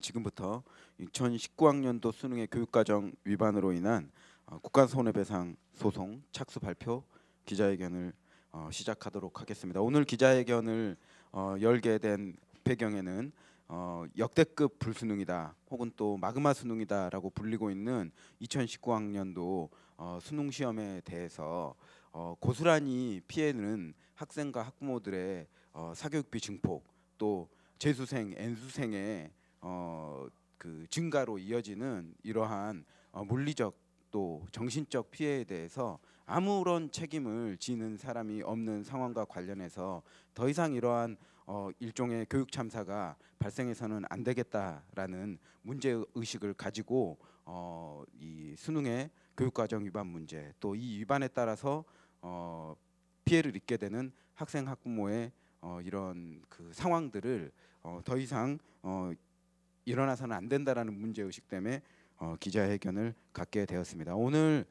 지금부터 2019학년도 수능의 교육과정 위반으로 인한 국가손해배상 소송 착수 발표 기자회견을 시작하도록 하겠습니다. 오늘 기자회견을 열게 된 배경에는 역대급 불수능이다 혹은 또 마그마 수능이다라고 불리고 있는 2019학년도 수능 시험에 대해서 고스란히 피해는 학생과 학부모들의 사교육비 증폭 또 재수생, N수생의 그 증가로 이어지는 이러한 물리적 또 정신적 피해에 대해서 아무런 책임을 지는 사람이 없는 상황과 관련해서 더 이상 이러한 일종의 교육 참사가 발생해서는 안 되겠다라는 문제 의식을 가지고 이 수능의 교육과정 위반 문제 또 이 위반에 따라서 피해를 입게 되는 학생 학부모의 이런 그 상황들을 더 이상 일어나서는 안 된다라는 문제 의식 때문에 기자회견을 갖게 되었습니다. 오늘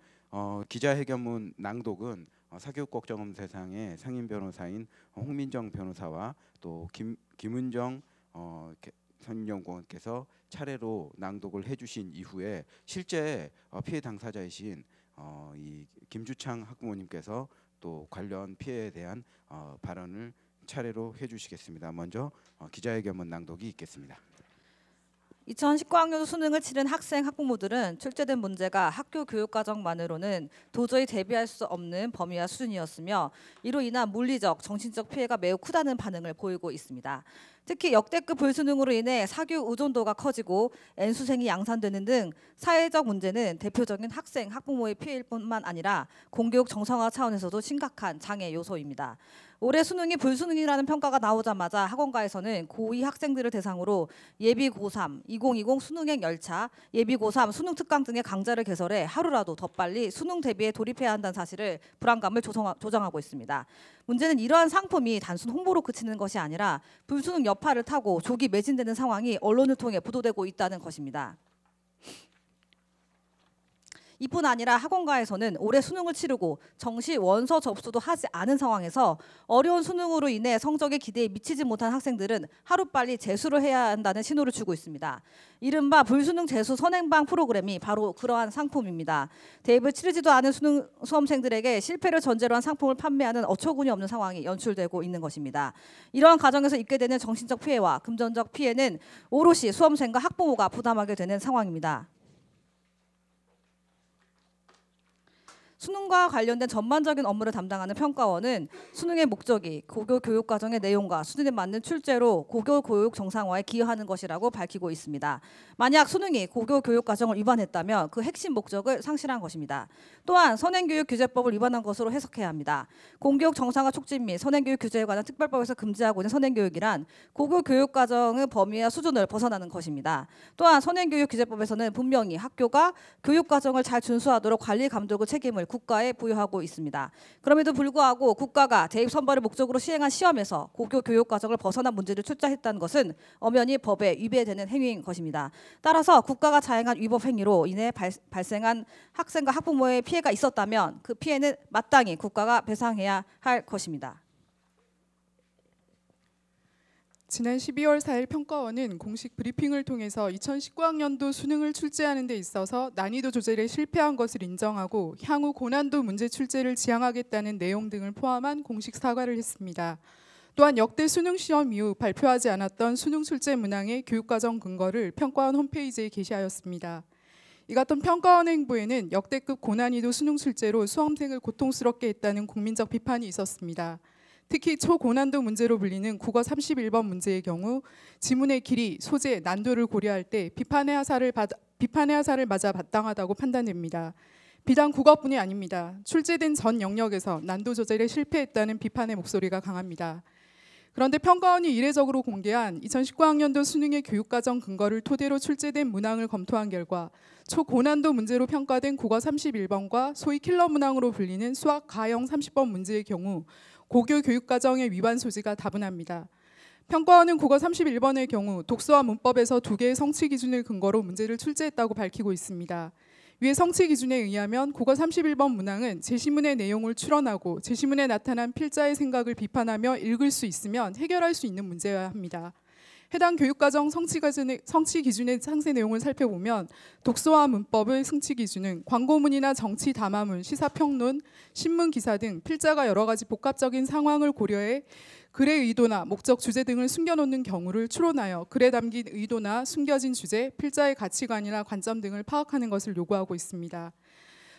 기자회견문 낭독은 사교육걱정검 세상의 상임 변호사인 홍민정 변호사와 또 김은정 선임연구원께서 차례로 낭독을 해주신 이후에 실제 피해 당사자이신 이 김주창 학부모님께서 또 관련 피해에 대한 발언을 차례로 해주시겠습니다. 먼저 기자회견문 낭독이 있겠습니다. 2019학년 수능을 치른 학생, 학부모들은 출제된 문제가 학교 교육과정만으로는 도저히 대비할 수 없는 범위와 수준이었으며 이로 인한 물리적, 정신적 피해가 매우 크다는 반응을 보이고 있습니다. 특히 역대급 불수능으로 인해 사교육 의존도가 커지고 N수생이 양산되는 등 사회적 문제는 대표적인 학생, 학부모의 피해일 뿐만 아니라 공교육 정상화 차원에서도 심각한 장애 요소입니다. 올해 수능이 불수능이라는 평가가 나오자마자 학원가에서는 고2 학생들을 대상으로 예비 고3, 2020 수능행 열차, 예비 고3 수능 특강 등의 강좌를 개설해 하루라도 더 빨리 수능 대비에 돌입해야 한다는 사실을 불안감을 조장하고 있습니다. 문제는 이러한 상품이 단순 홍보로 그치는 것이 아니라 불수능 여파를 타고 조기 매진되는 상황이 언론을 통해 보도되고 있다는 것입니다. 이뿐 아니라 학원가에서는 올해 수능을 치르고 정시 원서 접수도 하지 않은 상황에서 어려운 수능으로 인해 성적의 기대에 미치지 못한 학생들은 하루빨리 재수를 해야 한다는 신호를 주고 있습니다. 이른바 불수능 재수 선행방 프로그램이 바로 그러한 상품입니다. 대입을 치르지도 않은 수능 수험생들에게 실패를 전제로 한 상품을 판매하는 어처구니 없는 상황이 연출되고 있는 것입니다. 이러한 과정에서 입게 되는 정신적 피해와 금전적 피해는 오롯이 수험생과 학부모가 부담하게 되는 상황입니다. 수능과 관련된 전반적인 업무를 담당하는 평가원은 수능의 목적이 고교 교육 과정의 내용과 수준에 맞는 출제로 고교 교육 정상화에 기여하는 것이라고 밝히고 있습니다. 만약 수능이 고교 교육 과정을 위반했다면 그 핵심 목적을 상실한 것입니다. 또한 선행교육규제법을 위반한 것으로 해석해야 합니다. 공교육 정상화 촉진 및 선행교육 규제에 관한 특별법에서 금지하고 있는 선행교육이란 고교 교육 과정의 범위와 수준을 벗어나는 것입니다. 또한 선행교육규제법에서는 분명히 학교가 교육 과정을 잘 준수하도록 관리 감독의 책임을 국가에 부여하고 있습니다. 그럼에도 불구하고 국가가 대입 선발을 목적으로 시행한 시험에서 고교 교육 과정을 벗어난 문제를 출제했다는 것은 엄연히 법에 위배되는 행위인 것입니다. 따라서 국가가 자행한 위법 행위로 인해 발생한 학생과 학부모의 피해가 있었다면 그 피해는 마땅히 국가가 배상해야 할 것입니다. 지난 12월 4일 평가원은 공식 브리핑을 통해서 2019학년도 수능을 출제하는 데 있어서 난이도 조절에 실패한 것을 인정하고 향후 고난도 문제 출제를 지향하겠다는 내용 등을 포함한 공식 사과를 했습니다. 또한 역대 수능 시험 이후 발표하지 않았던 수능 출제 문항의 교육과정 근거를 평가원 홈페이지에 게시하였습니다. 이 같은 평가원 행보에는 역대급 고난이도 수능 출제로 수험생을 고통스럽게 했다는 국민적 비판이 있었습니다. 특히 초고난도 문제로 불리는 국어 31번 문제의 경우 지문의 길이, 소재, 난도를 고려할 때 비판의 화살을 맞아 마땅하다고 판단됩니다. 비단 국어뿐이 아닙니다. 출제된 전 영역에서 난도 조절에 실패했다는 비판의 목소리가 강합니다. 그런데 평가원이 이례적으로 공개한 2019학년도 수능의 교육과정 근거를 토대로 출제된 문항을 검토한 결과 초고난도 문제로 평가된 국어 31번과 소위 킬러 문항으로 불리는 수학 가형 30번 문제의 경우 고교 교육과정의 위반 소지가 다분합니다. 평가원은 국어 31번의 경우 독서와 문법에서 2개의 성취 기준을 근거로 문제를 출제했다고 밝히고 있습니다. 위의 성취 기준에 의하면 국어 31번 문항은 제시문의 내용을 추론하고 제시문에 나타난 필자의 생각을 비판하며 읽을 수 있으면 해결할 수 있는 문제여야 합니다. 해당 교육과정 성취 기준의 상세 내용을 살펴보면 독서와 문법의 성취 기준은 광고문이나 정치 담화문, 시사평론, 신문기사 등 필자가 여러 가지 복합적인 상황을 고려해 글의 의도나 목적, 주제 등을 숨겨놓는 경우를 추론하여 글에 담긴 의도나 숨겨진 주제, 필자의 가치관이나 관점 등을 파악하는 것을 요구하고 있습니다.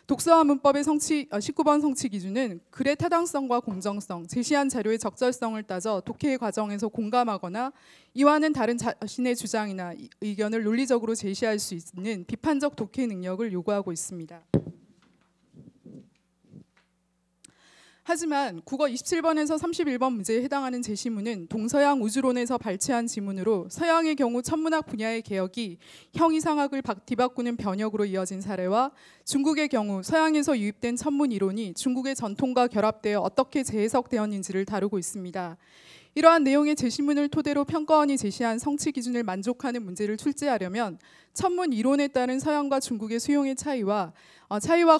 독서와 문법의 19번 성취 기준은 글의 타당성과 공정성, 제시한 자료의 적절성을 따져 독해의 과정에서 공감하거나 이와는 다른 자신의 주장이나 의견을 논리적으로 제시할 수 있는 비판적 독해 능력을 요구하고 있습니다. 하지만 국어 27번에서 31번 문제에 해당하는 제시문은 동서양 우주론에서 발췌한 지문으로 서양의 경우 천문학 분야의 개혁이 형이상학을 뒤바꾸는 변혁으로 이어진 사례와 중국의 경우 서양에서 유입된 천문 이론이 중국의 전통과 결합되어 어떻게 재해석되었는지를 다루고 있습니다. 이러한 내용의 제시문을 토대로 평가원이 제시한 성취 기준을 만족하는 문제를 출제하려면 천문 이론에 따른 서양과 중국의 수용의 차이와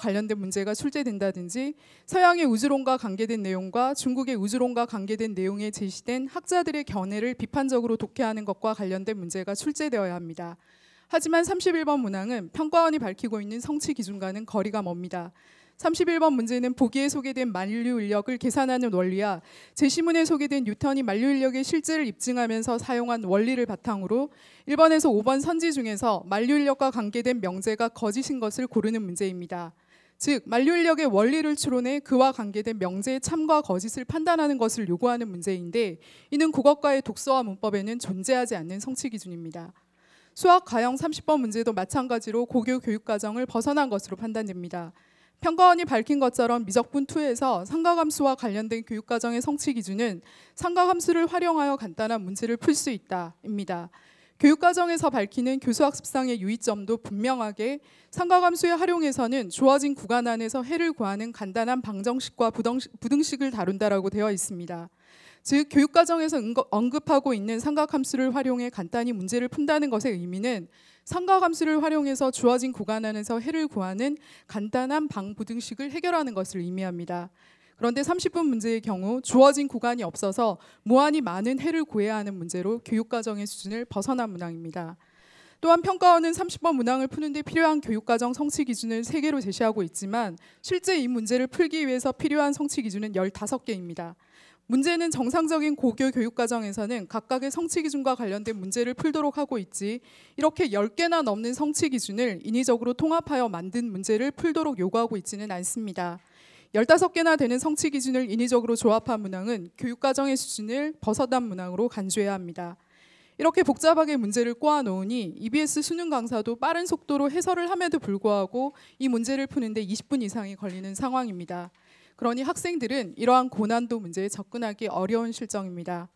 관련된 문제가 출제된다든지 서양의 우주론과 관계된 내용과 중국의 우주론과 관계된 내용에 제시된 학자들의 견해를 비판적으로 독해하는 것과 관련된 문제가 출제되어야 합니다. 하지만 31번 문항은 평가원이 밝히고 있는 성취 기준과는 거리가 멉니다. 31번 문제는 보기에 소개된 만류인력을 계산하는 원리와 제시문에 소개된 뉴턴이 만류인력의 실제를 입증하면서 사용한 원리를 바탕으로 1번에서 5번 선지 중에서 만류인력과 관계된 명제가 거짓인 것을 고르는 문제입니다. 즉 만류인력의 원리를 추론해 그와 관계된 명제의 참과 거짓을 판단하는 것을 요구하는 문제인데 이는 국어과의 독서와 문법에는 존재하지 않는 성취 기준입니다. 수학 가형 30번 문제도 마찬가지로 고교 교육과정을 벗어난 것으로 판단됩니다. 평가원이 밝힌 것처럼 미적분 2에서 삼각함수와 관련된 교육과정의 성취 기준은 삼각함수를 활용하여 간단한 문제를 풀 수 있다입니다. 교육과정에서 밝히는 교수학습상의 유의점도 분명하게 삼각함수의 활용에서는 주어진 구간 안에서 해를 구하는 간단한 방정식과 부등식을 다룬다라고 되어 있습니다. 즉 교육과정에서 언급하고 있는 삼각함수를 활용해 간단히 문제를 푼다는 것의 의미는 삼각함수를 활용해서 주어진 구간 안에서 해를 구하는 간단한 방부등식을 해결하는 것을 의미합니다. 그런데 30분 문제의 경우 주어진 구간이 없어서 무한히 많은 해를 구해야 하는 문제로 교육과정의 수준을 벗어난 문항입니다. 또한 평가원은 30번 문항을 푸는 데 필요한 교육과정 성취 기준을 3개로 제시하고 있지만 실제 이 문제를 풀기 위해서 필요한 성취 기준은 15개입니다. 문제는 정상적인 고교 교육과정에서는 각각의 성취 기준과 관련된 문제를 풀도록 하고 있지 이렇게 10개나 넘는 성취 기준을 인위적으로 통합하여 만든 문제를 풀도록 요구하고 있지는 않습니다. 15개나 되는 성취 기준을 인위적으로 조합한 문항은 교육과정의 수준을 벗어난 문항으로 간주해야 합니다. 이렇게 복잡하게 문제를 꼬아놓으니 EBS 수능 강사도 빠른 속도로 해설을 함에도 불구하고 이 문제를 푸는데 20분 이상이 걸리는 상황입니다. 그러니 학생들은 이러한 고난도 문제에 접근하기 어려운 실정입니다.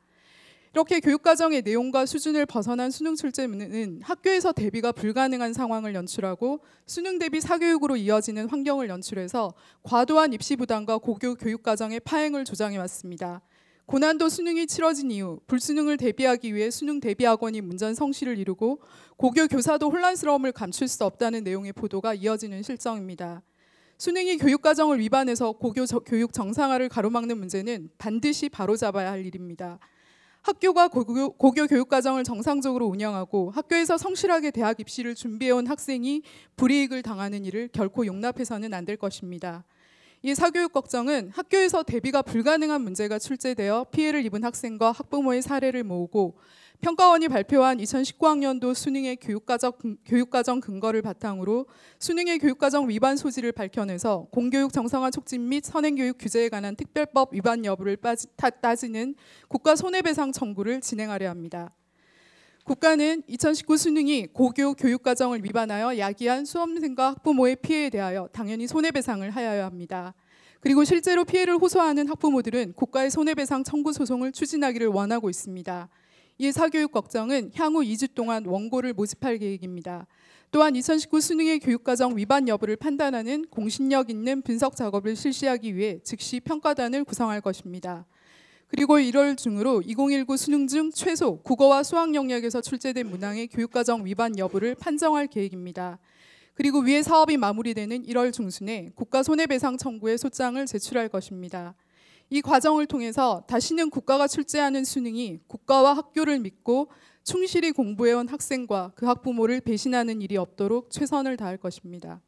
이렇게 교육과정의 내용과 수준을 벗어난 수능 출제문은 학교에서 대비가 불가능한 상황을 연출하고 수능 대비 사교육으로 이어지는 환경을 연출해서 과도한 입시 부담과 고교 교육과정의 파행을 조장해 왔습니다. 고난도 수능이 치러진 이후 불수능을 대비하기 위해 수능 대비학원이 문전 성시를 이루고 고교 교사도 혼란스러움을 감출 수 없다는 내용의 보도가 이어지는 실정입니다. 수능이 교육과정을 위반해서 고교 교육 정상화를 가로막는 문제는 반드시 바로잡아야 할 일입니다. 학교가 고교 교육과정을 정상적으로 운영하고 학교에서 성실하게 대학 입시를 준비해온 학생이 불이익을 당하는 일을 결코 용납해서는 안 될 것입니다. 이 사교육 걱정은 학교에서 대비가 불가능한 문제가 출제되어 피해를 입은 학생과 학부모의 사례를 모으고 평가원이 발표한 2019학년도 수능의 교육과정 근거를 바탕으로 수능의 교육과정 위반 소지를 밝혀내서 공교육 정상화 촉진 및 선행교육 규제에 관한 특별법 위반 여부를 따지는 국가 손해배상 청구를 진행하려 합니다. 국가는 2019 수능이 고교 교육과정을 위반하여 야기한 수험생과 학부모의 피해에 대하여 당연히 손해배상을 하여야 합니다. 그리고 실제로 피해를 호소하는 학부모들은 국가의 손해배상 청구 소송을 추진하기를 원하고 있습니다. 이 사교육 걱정은 향후 2주 동안 원고를 모집할 계획입니다. 또한 2019 수능의 교육과정 위반 여부를 판단하는 공신력 있는 분석 작업을 실시하기 위해 즉시 평가단을 구성할 것입니다. 그리고 1월 중으로 2019 수능 중 최소 국어와 수학 영역에서 출제된 문항의 교육과정 위반 여부를 판정할 계획입니다. 그리고 위의 사업이 마무리되는 1월 중순에 국가 손해배상 청구의 소장을 제출할 것입니다. 이 과정을 통해서 다시는 국가가 출제하는 수능이 국가와 학교를 믿고 충실히 공부해온 학생과 그 학부모를 배신하는 일이 없도록 최선을 다할 것입니다.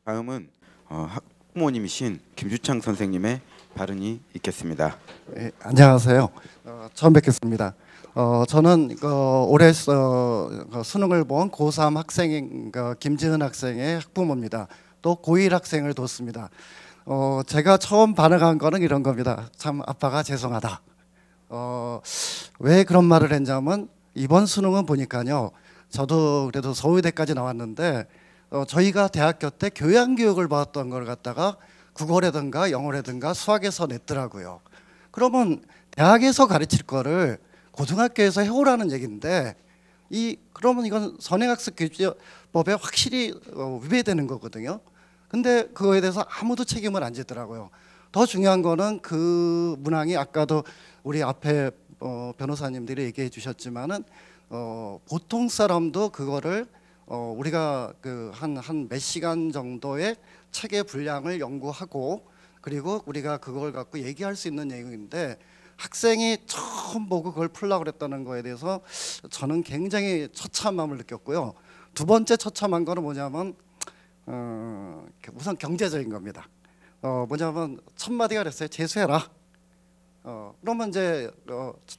다음은 학부모님이신 김주창 선생님의 발언이 있겠습니다. 네, 안녕하세요. 처음 뵙겠습니다. 저는 올해 수능을 본 고3 학생인 김지은 학생의 학부모입니다. 또 고1 학생을 뒀습니다. 제가 처음 반응한 거는 이런 겁니다. 참 아빠가 죄송하다. 왜 그런 말을 했냐면 이번 수능은 보니까요. 저도 그래도 서울대까지 나왔는데 저희가 대학교 때 교양교육을 받았던 걸 갖다가 국어라든가 영어라든가 수학에서 냈더라고요. 그러면 대학에서 가르칠 거를 고등학교에서 해오라는 얘기인데 그러면 이건 선행학습규칙법에 확실히 위배되는 거거든요. 근데 그거에 대해서 아무도 책임을 안 지더라고요. 더 중요한 거는 그 문항이 아까도 우리 앞에 변호사님들이 얘기해 주셨지만은 보통 사람도 그거를 우리가 그 한 몇 시간 정도의 책의 분량을 연구하고 그리고 우리가 그걸 갖고 얘기할 수 있는 내용인데 학생이 처음 보고 그걸 풀려고 그랬다는 거에 대해서 저는 굉장히 처참함을 느꼈고요. 두 번째 처참한 거는 뭐냐면 우선 경제적인 겁니다. 뭐냐면 첫 마디가 그랬어요. 재수해라. 그러면 이제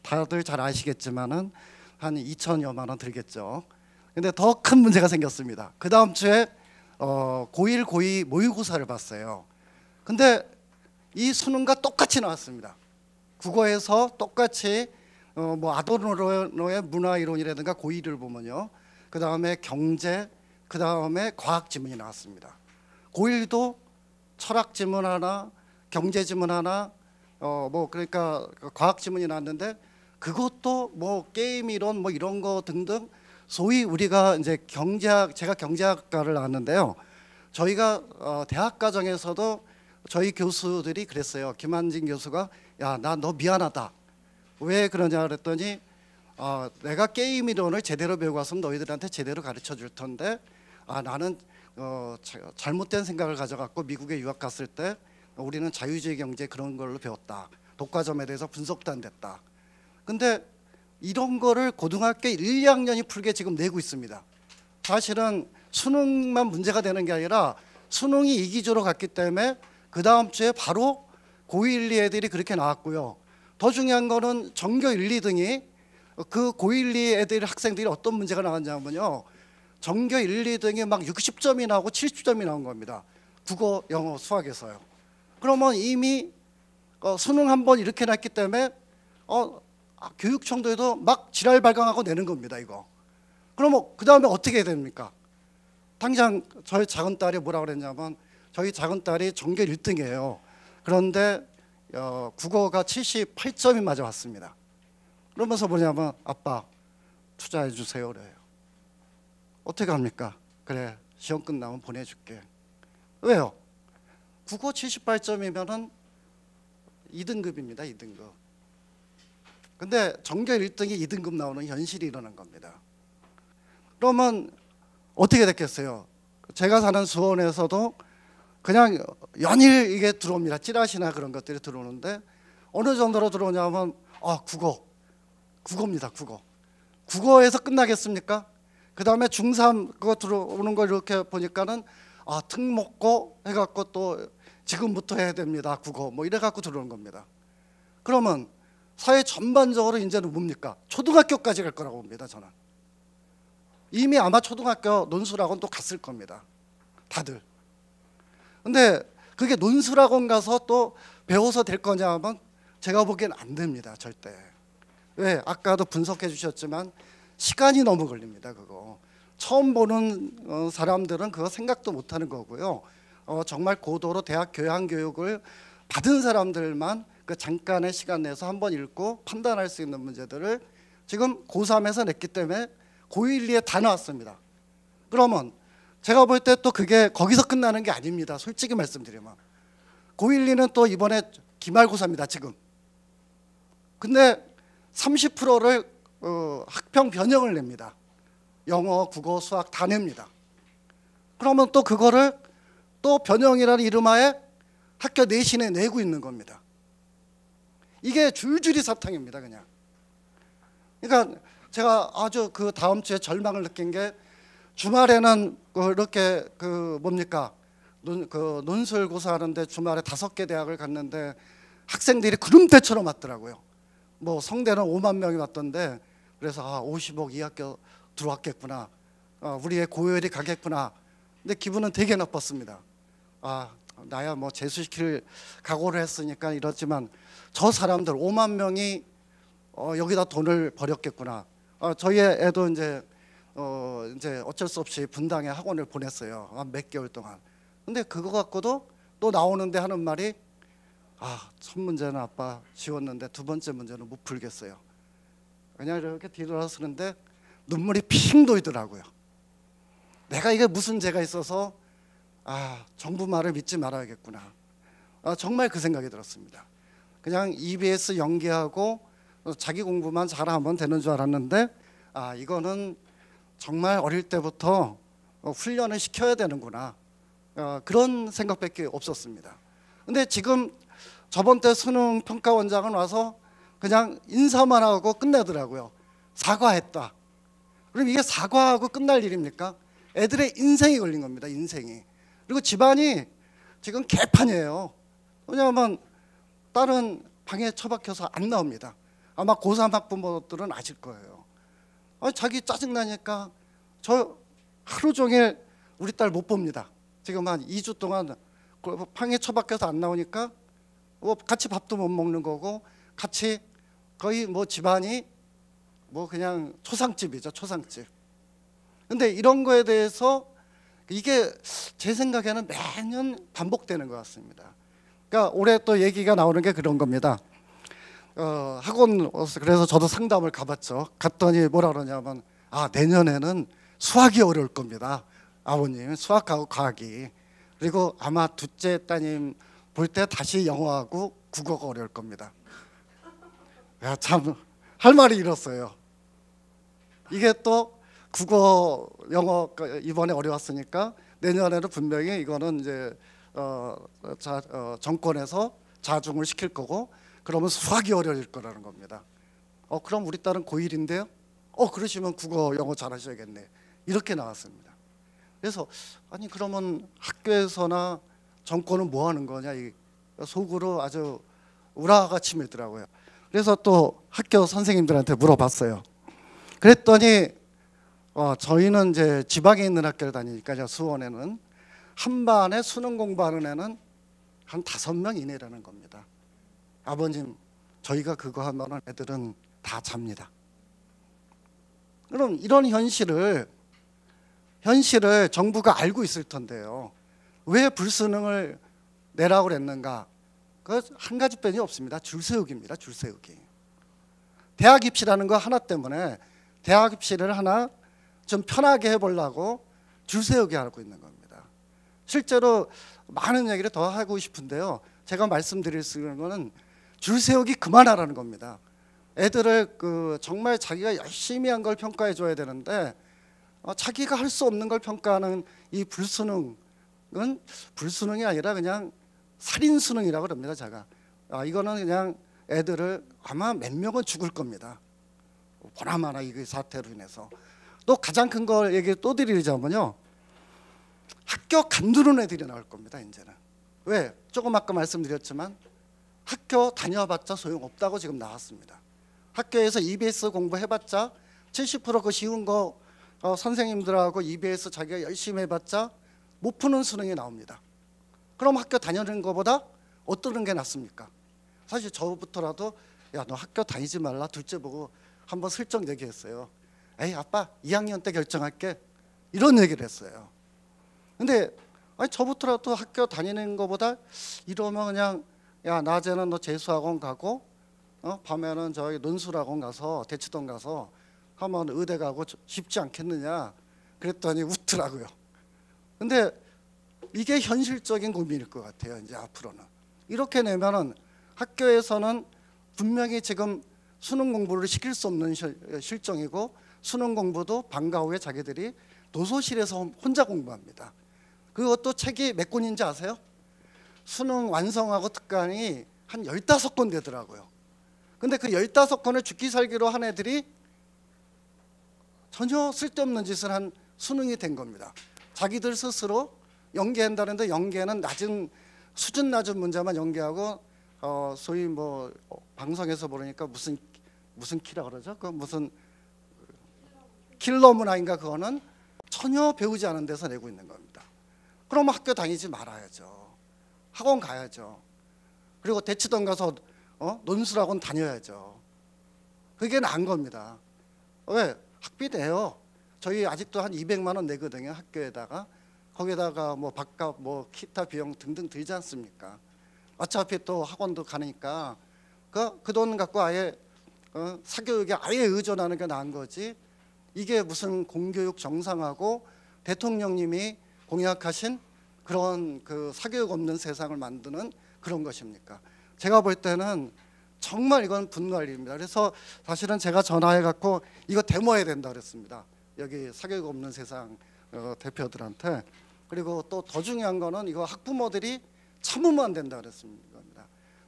다들 잘 아시겠지만은 한 2천여만 원 들겠죠. 근데 더 큰 문제가 생겼습니다. 그 다음 주에 고1, 고2 모의고사를 봤어요. 근데 이 수능과 똑같이 나왔습니다. 국어에서 똑같이 뭐 아도르노의 문화이론이라든가 고1을 보면요. 그 다음에 경제, 그 다음에 과학 지문이 나왔습니다. 고1도 철학 지문 하나, 경제 지문 하나, 뭐 그러니까 과학 지문이 나왔는데 그것도 뭐 게임 이론 뭐 이런 거 등등 소위 우리가 이제 제가 경제학과를 나왔는데요. 저희가 대학 과정에서도 저희 교수들이 그랬어요. 김한진 교수가 야, 나 너 미안하다. 왜 그러냐 그랬더니 내가 게임 이론을 제대로 배우고 왔으면 너희들한테 제대로 가르쳐 줄 텐데 나는 잘못된 생각을 가져갖고 미국에 유학 갔을 때 우리는 자유주의 경제 그런 걸로 배웠다. 독과점에 대해서 분석도 안 됐다. 근데 이런 거를 고등학교 1, 2학년이 풀게 지금 내고 있습니다. 사실은 수능만 문제가 되는 게 아니라 수능이 이기주로 갔기 때문에 그 다음 주에 바로 고1, 1, 2 애들이 그렇게 나왔고요. 더 중요한 거는 전교 1, 2등이 그 고1, 2 애들 학생들이 어떤 문제가 나왔냐면요. 전교 1, 2등이 막 60점이 나오고 70점이 나온 겁니다. 국어, 영어, 수학에서요. 그러면 이미 수능 한 번 이렇게 났기 때문에 교육청도에도 막 지랄 발광하고 내는 겁니다. 이거. 그러면 그 다음에 어떻게 해야 됩니까? 당장 저희 작은 딸이 뭐라 그랬냐면 저희 작은 딸이 전교 1등이에요. 그런데 국어가 78점이 맞아왔습니다. 그러면서 뭐냐면 아빠 투자해 주세요 그래요. 어떻게 합니까? 그래 시험 끝나면 보내줄게. 왜요? 국어 78점이면은 2등급입니다. 2등급. 근데 전교 1등이 2등급 나오는 현실이 일어난 겁니다. 그러면 어떻게 됐겠어요? 제가 사는 수원에서도 그냥 연일 이게 들어옵니다. 찌라시나 그런 것들이 들어오는데 어느 정도로 들어오냐면 국어입니다. 국어에서 끝나겠습니까? 그 다음에 중3 그거 들어오는 거 이렇게 보니까는 특목고 해갖고 또 지금부터 해야 됩니다. 국어 뭐 이래갖고 들어오는 겁니다. 그러면 사회 전반적으로 이제는 뭡니까? 초등학교까지 갈 거라고 봅니다. 저는 이미 아마 초등학교 논술학원 또 갔을 겁니다. 다들. 근데 그게 논술학원 가서 또 배워서 될 거냐 하면 제가 보기엔 안 됩니다. 절대. 왜? 아까도 분석해 주셨지만 시간이 너무 걸립니다. 그거 처음 보는 사람들은 그거 생각도 못하는 거고요. 정말 고도로 대학 교양교육을 받은 사람들만 그 잠깐의 시간 내서 한번 읽고 판단할 수 있는 문제들을 지금 고3에서 냈기 때문에 고1, 2에 다 나왔습니다. 그러면 제가 볼 때 또 그게 거기서 끝나는 게 아닙니다. 솔직히 말씀드리면 고1, 2는 또 이번에 기말고사입니다. 지금. 근데 30%를 학평 변형을 냅니다. 영어, 국어, 수학 다 냅니다. 그러면 또 그거를 또 변형이라는 이름하에 학교 내신에 내고 있는 겁니다. 이게 줄줄이 사탕입니다. 그냥 그러니까 제가 아주 그 다음 주에 절망을 느낀 게 주말에는 그렇게 그 뭡니까 논술고사하는데 주말에 5개 대학을 갔는데 학생들이 구름대처럼 왔더라고요. 뭐 성대는 5만 명이 왔던데 그래서 50억 이 학교 들어왔겠구나. 우리의 고열이 가겠구나. 근데 기분은 되게 나빴습니다. 나야 뭐 재수시킬 각오를 했으니까 이렇지만 저 사람들 5만 명이 여기다 돈을 버렸겠구나. 저희 애도 이제 어쩔 수 없이 분당에 학원을 보냈어요. 몇 개월 동안. 근데 그거 갖고도 또 나오는데 하는 말이 첫 문제는 아빠 지웠는데 두 번째 문제는 못 풀겠어요. 그냥 이렇게 뒤돌아서는데 눈물이 핑 돌더라고요. 내가 이게 무슨 죄가 있어서 정부 말을 믿지 말아야겠구나. 정말 그 생각이 들었습니다. 그냥 EBS 연기하고 자기 공부만 잘하면 되는 줄 알았는데 이거는 정말 어릴 때부터 훈련을 시켜야 되는구나. 그런 생각밖에 없었습니다. 근데 지금 저번 때 수능 평가원장은 와서 그냥 인사만 하고 끝내더라고요. 사과했다. 그럼 이게 사과하고 끝날 일입니까? 애들의 인생이 걸린 겁니다. 인생이. 그리고 집안이 지금 개판이에요. 왜냐하면 딸은 방에 처박혀서 안 나옵니다. 아마 고3 학부모들은 아실 거예요. 자기 짜증나니까 저 하루 종일 우리 딸 못 봅니다. 지금 한 2주 동안 방에 처박혀서 안 나오니까 같이 밥도 못 먹는 거고 같이 거의 뭐 집안이 뭐 그냥 초상집이죠. 초상집. 근데 이런 거에 대해서 이게 제 생각에는 매년 반복되는 것 같습니다. 그러니까 올해 또 얘기가 나오는 게 그런 겁니다. 학원 그래서 저도 상담을 가봤죠. 갔더니 뭐라 그러냐면 내년에는 수학이 어려울 겁니다. 아버님 수학하고 과학이. 그리고 아마 둘째 따님 볼 때 다시 영어하고 국어가 어려울 겁니다. 참 할 말이 잃었어요. 이게 또 국어 영어 이번에 어려웠으니까 내년에는 분명히 이거는 이제 정권에서 자중을 시킬 거고 그러면 수학이 어려울 거라는 겁니다. 그럼 우리 딸은 고1인데요. 그러시면 국어 영어 잘하셔야겠네. 이렇게 나왔습니다. 그래서 그러면 학교에서나 정권은 뭐 하는 거냐 이 속으로 아주 우라가 치밀더라고요. 그래서 또 학교 선생님들한테 물어봤어요. 그랬더니 저희는 이제 지방에 있는 학교를 다니니까 수원에는 한 반에 수능 공부하는 애는 한 5명 이내라는 겁니다. 아버님 저희가 그거 하면 애들은 다 잡니다. 그럼 이런 현실을 정부가 알고 있을 텐데요. 왜 불수능을 내라고 그랬는가? 그 한 가지 빼이 없습니다. 줄 세우기입니다. 줄 세우기. 대학 입시라는 거 하나 때문에 대학 입시를 하나 좀 편하게 해보려고 줄 세우기 하고 있는 겁니다. 실제로 많은 얘기를 더 하고 싶은데요. 제가 말씀드릴 수 있는 거는 줄 세우기 그만하라는 겁니다. 애들을 정말 자기가 열심히 한 걸 평가해 줘야 되는데 자기가 할 수 없는 걸 평가하는 이 불수능은 불수능이 아니라 그냥 살인 수능이라고 그럽니다. 제가 이거는 그냥 애들을 아마 몇 명은 죽을 겁니다. 보나마나 이 사태로 인해서. 또 가장 큰 걸 얘기 또 드리자면요. 학교 간두는 애들이 나올 겁니다. 이제는. 왜? 조금 아까 말씀드렸지만 학교 다녀봤자 소용없다고 지금 나왔습니다. 학교에서 EBS 공부해봤자 70% 그 쉬운 거 선생님들하고 EBS 자기가 열심히 해봤자 못 푸는 수능이 나옵니다. 그럼 학교 다니는 것보다 어떠는 게 낫습니까? 사실 저부터라도 야 너 학교 다니지 말라 둘째 보고 한번 슬쩍 얘기했어요. 에이 아빠 2학년 때 결정할게 이런 얘기를 했어요. 근데 저부터라도 학교 다니는 것보다 이러면 그냥 야 낮에는 너 재수학원 가고 밤에는 저기 논술학원 가서 대치동 가서 하면 의대 가고 쉽지 않겠느냐 그랬더니 웃더라고요. 근데 이게 현실적인 고민일 것 같아요. 이제 앞으로는 이렇게 내면은 학교에서는 분명히 지금 수능 공부를 시킬 수 없는 실정이고 수능 공부도 방과 후에 자기들이 도서실에서 혼자 공부합니다. 그것도 책이 몇 권인지 아세요? 수능 완성하고 특강이 한 15권 되더라고요. 근데 그 15권을 죽기 살기로 한 애들이 전혀 쓸데없는 짓을 한 수능이 된 겁니다. 자기들 스스로 연계한다는데 연계는 수준 낮은 문제만 연계하고 소위 뭐 방송에서 보니까 무슨 키라 그러죠? 그 무슨 킬러 문화인가 그거는 전혀 배우지 않은 데서 내고 있는 겁니다. 그럼 학교 다니지 말아야죠. 학원 가야죠. 그리고 대치동 가서 논술학원 다녀야죠. 그게 나은 겁니다. 왜? 학비 내요. 저희 아직도 한 200만 원 내거든요. 학교에다가. 거기다가 뭐 밥값 뭐 기타 비용 등등 들지 않습니까? 어차피 또 학원도 가니까 그 돈 갖고 아예 사교육에 아예 의존하는 게 나은 거지. 이게 무슨 공교육 정상하고 대통령님이 공약하신 그런 그 사교육 없는 세상을 만드는 그런 것입니까? 제가 볼 때는 정말 이건 분갈이입니다. 그래서 사실은 제가 전화해 갖고 이거 데모해야 된다 그랬습니다. 여기 사교육 없는 세상 대표들한테. 그리고 또 더 중요한 거는 이거 학부모들이 참으면 안 된다 그랬습니다.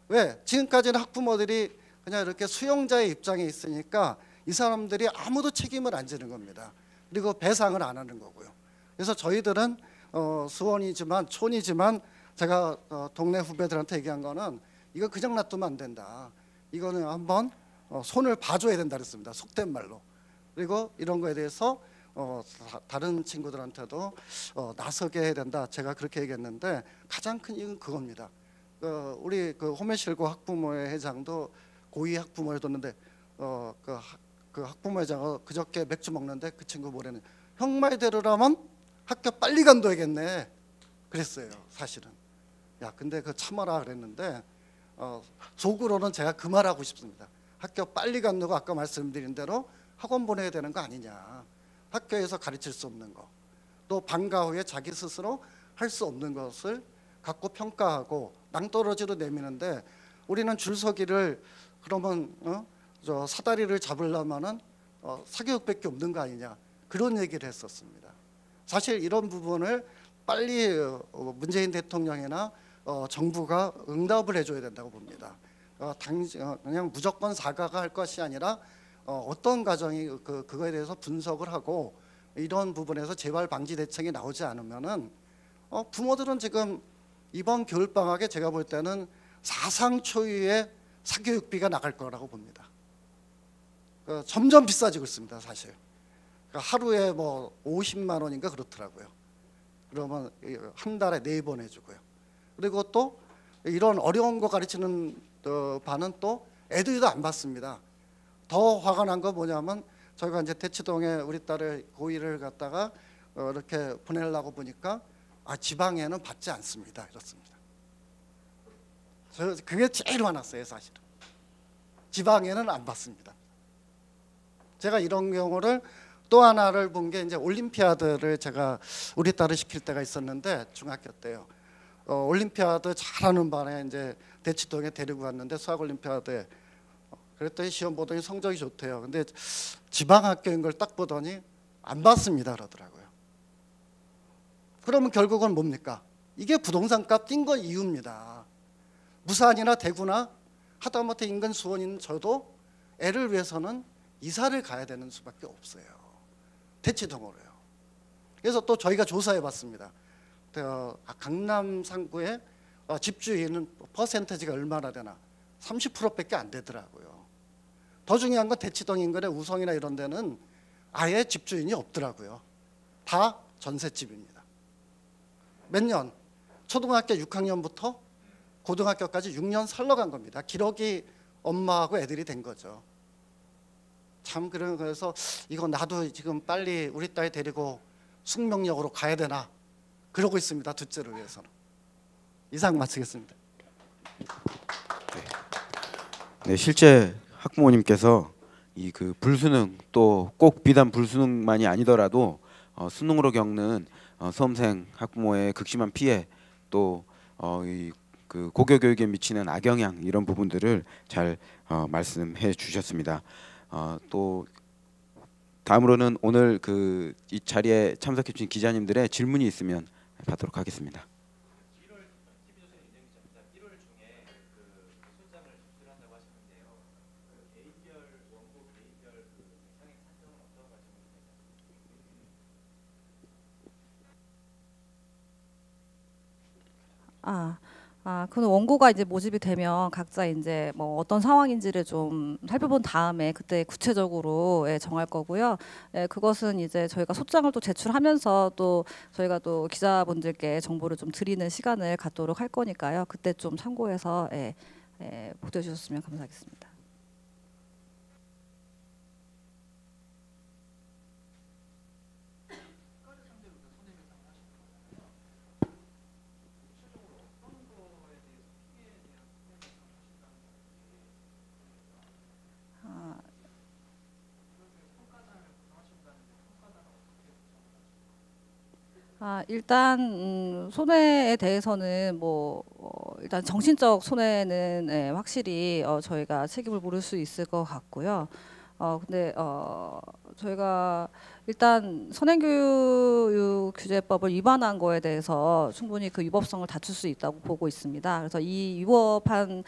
왜? 지금까지는 학부모들이 그냥 이렇게 수용자의 입장에 있으니까 이 사람들이 아무도 책임을 안 지는 겁니다. 그리고 배상을 안 하는 거고요. 그래서 저희들은 수원이지만 촌이지만 제가 동네 후배들한테 얘기한 거는 이거 그냥 놔두면 안 된다. 이거는 한번 손을 봐줘야 된다 그랬습니다. 속된 말로. 그리고 이런 거에 대해서 다른 친구들한테도 나서게 해야 된다. 제가 그렇게 얘기했는데 가장 큰 이유는 그겁니다. 우리 그 호메실고 학부모회 회장도 고위 학부모회 뒀는데 그 학부모 회장은 그저께 맥주 먹는데 그 친구 뭐래는 형 말대로라면 학교 빨리 간둬야겠네 그랬어요. 사실은. 야 근데 그 참아라 그랬는데 속으로는 제가 그 말하고 싶습니다. 학교 빨리 간다고 아까 말씀드린 대로 학원 보내야 되는 거 아니냐. 학교에서 가르칠 수 없는 거. 또 방과 후에 자기 스스로 할 수 없는 것을 갖고 평가하고 낭떠러지로 내미는데 우리는 줄서기를 그러면 저 사다리를 잡으려면은 사교육밖에 없는 거 아니냐. 그런 얘기를 했었습니다. 사실 이런 부분을 빨리 문재인 대통령이나 정부가 응답을 해줘야 된다고 봅니다. 그냥 무조건 사과가 할 것이 아니라 어떤 과정이 그거에 대해서 분석을 하고 이런 부분에서 재발 방지 대책이 나오지 않으면은 부모들은 지금 이번 겨울방학에 제가 볼 때는 사상 초유의 사교육비가 나갈 거라고 봅니다. 점점 비싸지고 있습니다, 사실. 하루에 뭐 50만 원인가 그렇더라고요. 그러면 한 달에 4번 해주고요. 그리고 또 이런 어려운 거 가르치는 반은 또 애들도 안 받습니다. 더 화가 난 거 뭐냐면 저희가 이제 대치동에 우리 딸을 고1을 갖다가 이렇게 보내려고 보니까 지방에는 받지 않습니다. 이렇습니다. 그게 제일 화났어요, 사실은. 지방에는 안 받습니다. 제가 이런 경우를 또 하나를 본 게 이제 올림피아드를 제가 우리 딸을 시킬 때가 있었는데 중학교 때요. 올림피아드 잘하는 반에 이제 대치동에 데리고 갔는데 수학 올림피아드에 그랬더니 시험 보더니 성적이 좋대요. 근데 지방 학교인 걸 딱 보더니 안 받습니다 그러더라고요. 그러면 결국은 뭡니까? 이게 부동산 값 뛴 건 이유입니다. 부산이나 대구나 하다못해 인근 수원인 저도 애를 위해서는 이사를 가야 되는 수밖에 없어요. 대치동으로요. 그래서 또 저희가 조사해 봤습니다. 강남 상구의 집주인은 퍼센테지가 얼마나 되나 30%밖에 안 되더라고요. 더 중요한 건 대치동 인근의 우성이나 이런 데는 아예 집주인이 없더라고요. 다 전셋집입니다. 몇 년? 초등학교 6학년부터 고등학교까지 6년 살러 간 겁니다. 기러기 엄마하고 애들이 된 거죠. 참 그래서 이거 나도 지금 빨리 우리 딸 데리고 숙명역으로 가야 되나 그러고 있습니다. 둘째를 위해서는. 이상 마치겠습니다. 네, 실제 학부모님께서 이 그 불수능 또 꼭 비단 불수능만이 아니더라도 수능으로 겪는 수험생 학부모의 극심한 피해 또 이 그 고교 교육에 미치는 악영향 이런 부분들을 잘 말씀해 주셨습니다. 또 다음으로는 오늘 그 이 자리에 참석해 주신 기자님들의 질문이 있으면 받도록 하겠습니다. 그는 원고가 이제 모집이 되면 각자 이제 뭐 어떤 상황인지를 좀 살펴본 다음에 그때 구체적으로 정할 거고요. 그것은 이제 저희가 소장을 또 제출하면서 또 저희가 또 기자분들께 정보를 좀 드리는 시간을 갖도록 할 거니까요. 그때 좀 참고해서 보도해 주셨으면 감사하겠습니다. 일단 손해에 대해서는 일단 정신적 손해는 확실히 저희가 책임을 물을 수 있을 것 같고요. 근데 저희가 일단 선행교육 규제법을 위반한 거에 대해서 충분히 그 위법성을 다툴 수 있다고 보고 있습니다. 그래서 이 위법한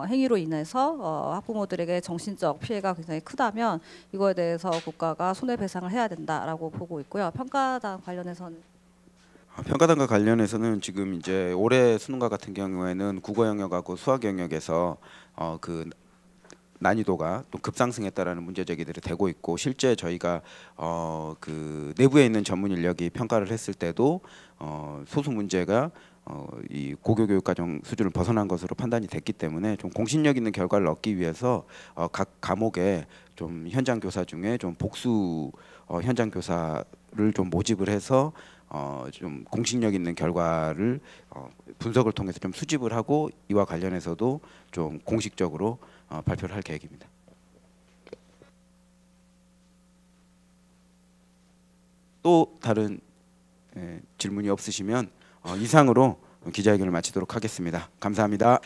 행위로 인해서 학부모들에게 정신적 피해가 굉장히 크다면 이거에 대해서 국가가 손해배상을 해야 된다라고 보고 있고요. 평가단 관련해서는 평가단과 관련해서는 지금 이제 올해 수능과 같은 경우에는 국어 영역하고 수학 영역에서 그 난이도가 또 급상승했다라는 문제 제기들이 되고 있고, 실제 저희가 그 내부에 있는 전문 인력이 평가를 했을 때도 소수 문제가 이 고교 교육 과정 수준을 벗어난 것으로 판단이 됐기 때문에 좀 공신력 있는 결과를 얻기 위해서 각 과목에 좀 현장 교사 중에 좀 복수 현장 교사를 좀 모집을 해서 좀 공신력 있는 결과를 분석을 통해서 좀 수집을 하고 이와 관련해서도 좀 공식적으로 발표를 할 계획입니다. 또 다른 질문이 없으시면 이상으로 기자회견을 마치도록 하겠습니다. 감사합니다.